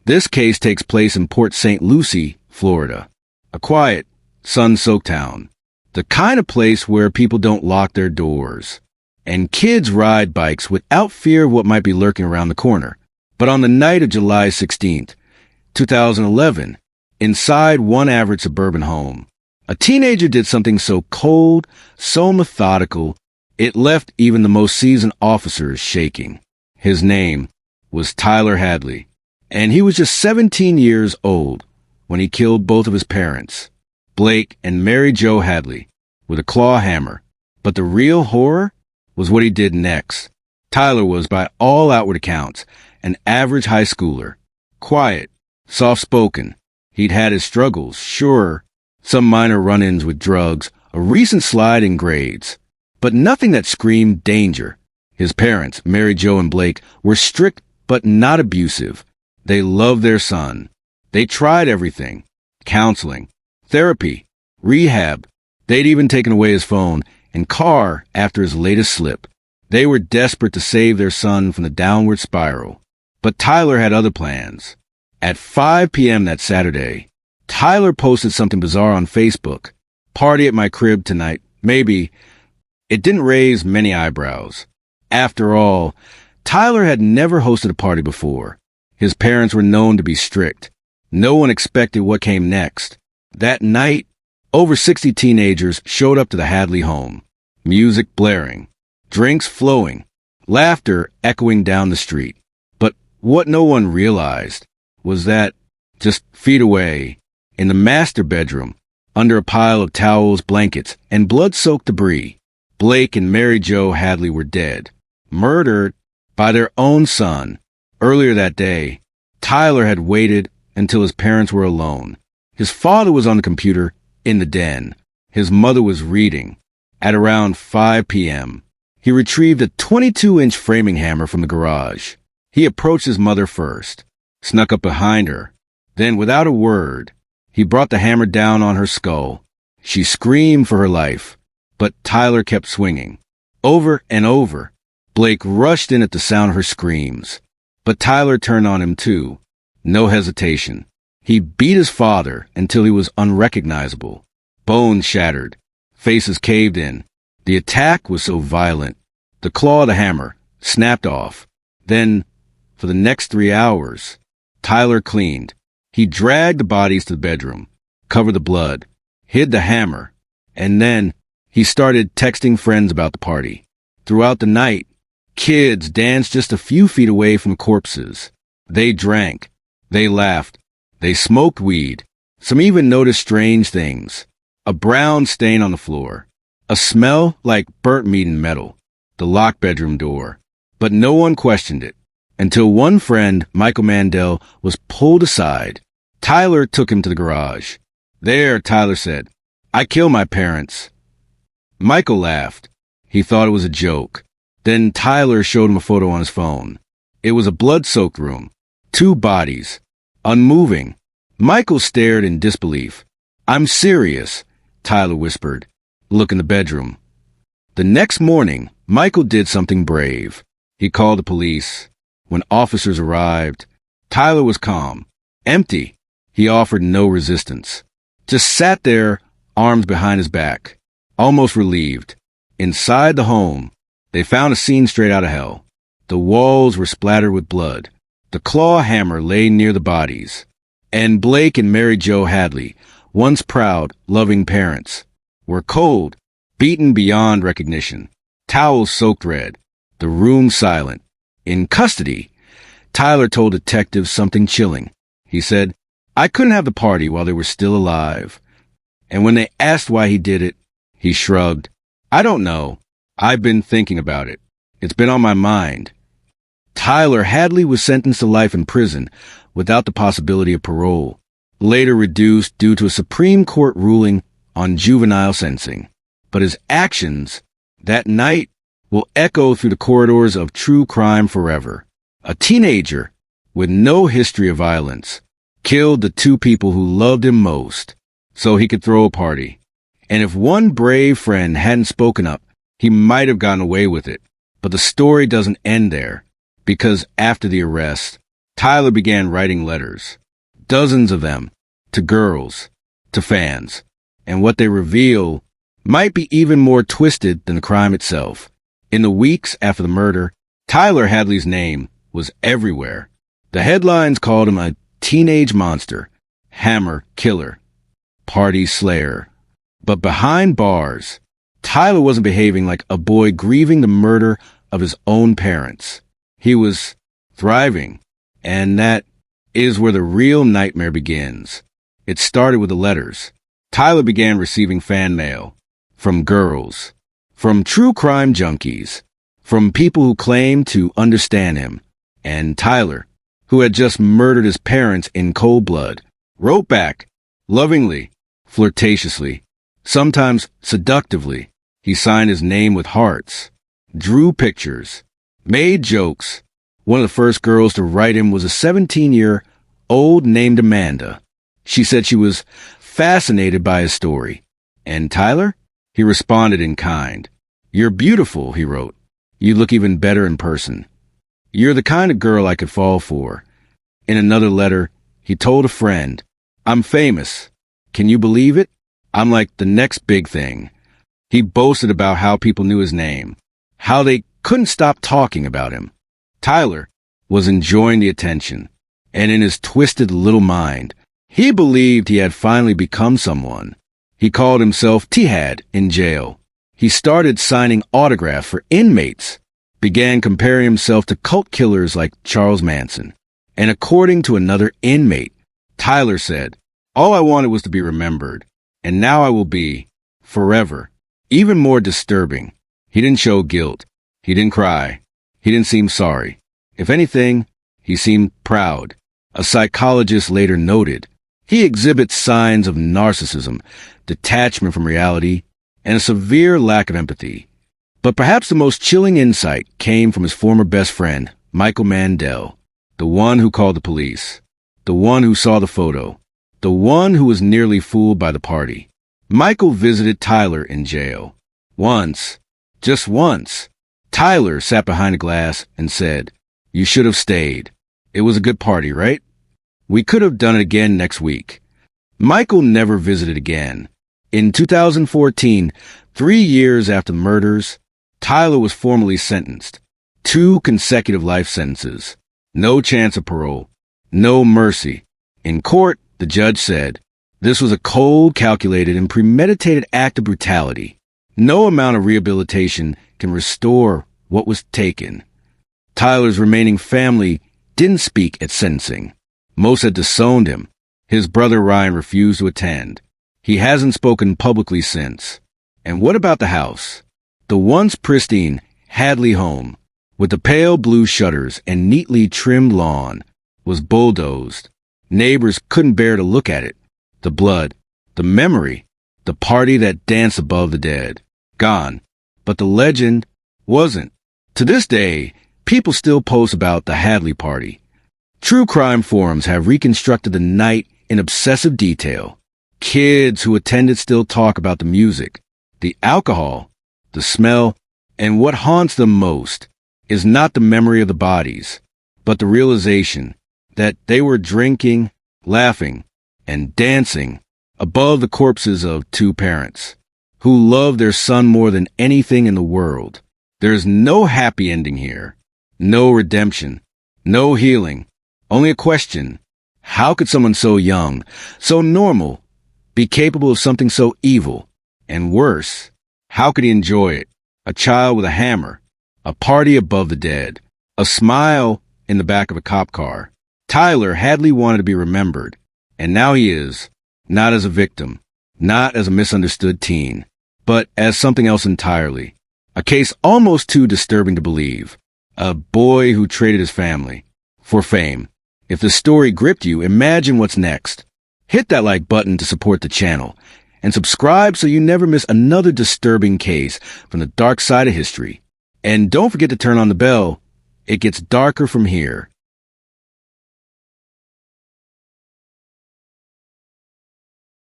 This case takes place in Port St. Lucie, Florida. A quiet, sun-soaked town. The kind of place where people don't lock their doors. And kids ride bikes without fear of what might be lurking around the corner. But on the night of July 16th, 2011, inside one average suburban home, a teenager did something so cold, so methodical, it left even the most seasoned officers shaking. His name was Tyler Hadley, and he was just 17 years old when he killed both of his parents, Blake and Mary Jo Hadley, with a claw hammer. But the real horror was what he did next. Tyler was, by all outward accounts, an average high schooler. Quiet, soft-spoken. He'd had his struggles, sure, some minor run-ins with drugs, a recent slide in grades, but nothing that screamed danger. His parents, Mary Jo and Blake, were strict but not abusive. They loved their son. They tried everything: counseling, therapy, rehab. They'd even taken away his phone and car after his latest slip. They were desperate to save their son from the downward spiral. But Tyler had other plans. At 5 p.m. that Saturday, Tyler posted something bizarre on Facebook. "Party at my crib tonight, maybe." It didn't raise many eyebrows. After all, Tyler had never hosted a party before. His parents were known to be strict. No one expected what came next. That night, over 60 teenagers showed up to the Hadley home. Music blaring, drinks flowing, laughter echoing down the street. But what no one realized was that, just feet away, in the master bedroom, under a pile of towels, blankets, and blood-soaked debris, Blake and Mary Jo Hadley were dead, murdered by their own son. Earlier that day, Tyler had waited until his parents were alone. His father was on the computer in the den. His mother was reading. At around 5 p.m., he retrieved a 22-inch framing hammer from the garage. He approached his mother first, snuck up behind her. Then, without a word, he brought the hammer down on her skull. She screamed for her life, but Tyler kept swinging. Over and over, Blake rushed in at the sound of her screams. But Tyler turned on him too. No hesitation. He beat his father until he was unrecognizable. Bones shattered. Faces caved in. The attack was so violent. The claw of the hammer snapped off. Then, for the next 3 hours, Tyler cleaned. He dragged the bodies to the bedroom, covered the blood, hid the hammer, and then he started texting friends about the party. Throughout the night, kids danced just a few feet away from corpses. They drank. They laughed. They smoked weed. Some even noticed strange things. A brown stain on the floor. A smell like burnt meat and metal. The locked bedroom door. But no one questioned it, until one friend, Michael Mandel, was pulled aside. Tyler took him to the garage. "There," Tyler said, "I killed my parents." Michael laughed. He thought it was a joke. Then Tyler showed him a photo on his phone. It was a blood-soaked room. 2 bodies. Unmoving. Michael stared in disbelief. "I'm serious," Tyler whispered. "Look in the bedroom." The next morning, Michael did something brave. He called the police. When officers arrived, Tyler was calm, empty. He offered no resistance. Just sat there, arms behind his back, almost relieved. Inside the home, they found a scene straight out of hell. The walls were splattered with blood. The claw hammer lay near the bodies. And Blake and Mary Jo Hadley, once proud, loving parents, were cold, beaten beyond recognition. Towels soaked red. The room silent. In custody, Tyler told detectives something chilling. He said, "I couldn't have the party while they were still alive." And when they asked why he did it, he shrugged. "I don't know. I've been thinking about it. It's been on my mind." Tyler Hadley was sentenced to life in prison without the possibility of parole, later reduced due to a Supreme Court ruling on juvenile sentencing. But his actions that night will echo through the corridors of true crime forever. A teenager with no history of violence killed the 2 people who loved him most so he could throw a party. And if one brave friend hadn't spoken up, he might have gotten away with it. But the story doesn't end there, because after the arrest, Tyler began writing letters, dozens of them, to girls, to fans, and what they reveal might be even more twisted than the crime itself. In the weeks after the murder, Tyler Hadley's name was everywhere. The headlines called him a teenage monster, hammer killer, party slayer. But behind bars, Tyler wasn't behaving like a boy grieving the murder of his own parents. He was thriving, and that is where the real nightmare begins. It started with the letters. Tyler began receiving fan mail from girls, from true crime junkies, from people who claimed to understand him. And Tyler, who had just murdered his parents in cold blood, wrote back, lovingly, flirtatiously, sometimes seductively. He signed his name with hearts, drew pictures, made jokes. One of the first girls to write him was a 17-year-old named Amanda. She said she was fascinated by his story. And Tyler? He responded in kind. "You're beautiful," he wrote. "You look even better in person. You're the kind of girl I could fall for." In another letter, he told a friend, "I'm famous. Can you believe it? I'm like the next big thing." He boasted about how people knew his name, how they couldn't stop talking about him. Tyler was enjoying the attention, and in his twisted little mind, he believed he had finally become someone. He called himself T-Had in jail. He started signing autographs for inmates, began comparing himself to cult killers like Charles Manson. And according to another inmate, Tyler said, "All I wanted was to be remembered, and now I will be, forever." Even more disturbing, he didn't show guilt. He didn't cry. He didn't seem sorry. If anything, he seemed proud. A psychologist later noted, he exhibits signs of narcissism, detachment from reality, and a severe lack of empathy. But perhaps the most chilling insight came from his former best friend, Michael Mandel, the one who called the police, the one who saw the photo, the one who was nearly fooled by the party. Michael visited Tyler in jail. Once, just once, Tyler sat behind a glass and said, "You should have stayed. It was a good party, right? We could have done it again next week." Michael never visited again. In 2014, 3 years after the murders, Tyler was formally sentenced. 2 consecutive life sentences. No chance of parole. No mercy. In court, the judge said, this was a cold, calculated, and premeditated act of brutality. No amount of rehabilitation can restore what was taken. Tyler's remaining family didn't speak at sentencing. Most had disowned him. His brother Ryan refused to attend. He hasn't spoken publicly since. And what about the house? The once pristine Hadley home, with the pale blue shutters and neatly trimmed lawn, was bulldozed. Neighbors couldn't bear to look at it. The blood, the memory, the party that danced above the dead. Gone. But the legend wasn't. To this day, people still post about the Hadley party. True crime forums have reconstructed the night in obsessive detail. Kids who attended still talk about the music, the alcohol, the smell, and what haunts them most is not the memory of the bodies, but the realization that they were drinking, laughing, and dancing above the corpses of 2 parents who loved their son more than anything in the world. There's no happy ending here, no redemption, no healing, only a question. How could someone so young, so normal, be capable of something so evil? And worse, how could he enjoy it? A child with a hammer, a party above the dead, a smile in the back of a cop car. Tyler Hadley wanted to be remembered, and now he is, not as a victim, not as a misunderstood teen, but as something else entirely. A case almost too disturbing to believe. A boy who traded his family for fame. If the story gripped you, imagine what's next. Hit that like button to support the channel, and subscribe so you never miss another disturbing case from the dark side of history. And don't forget to turn on the bell. It gets darker from here.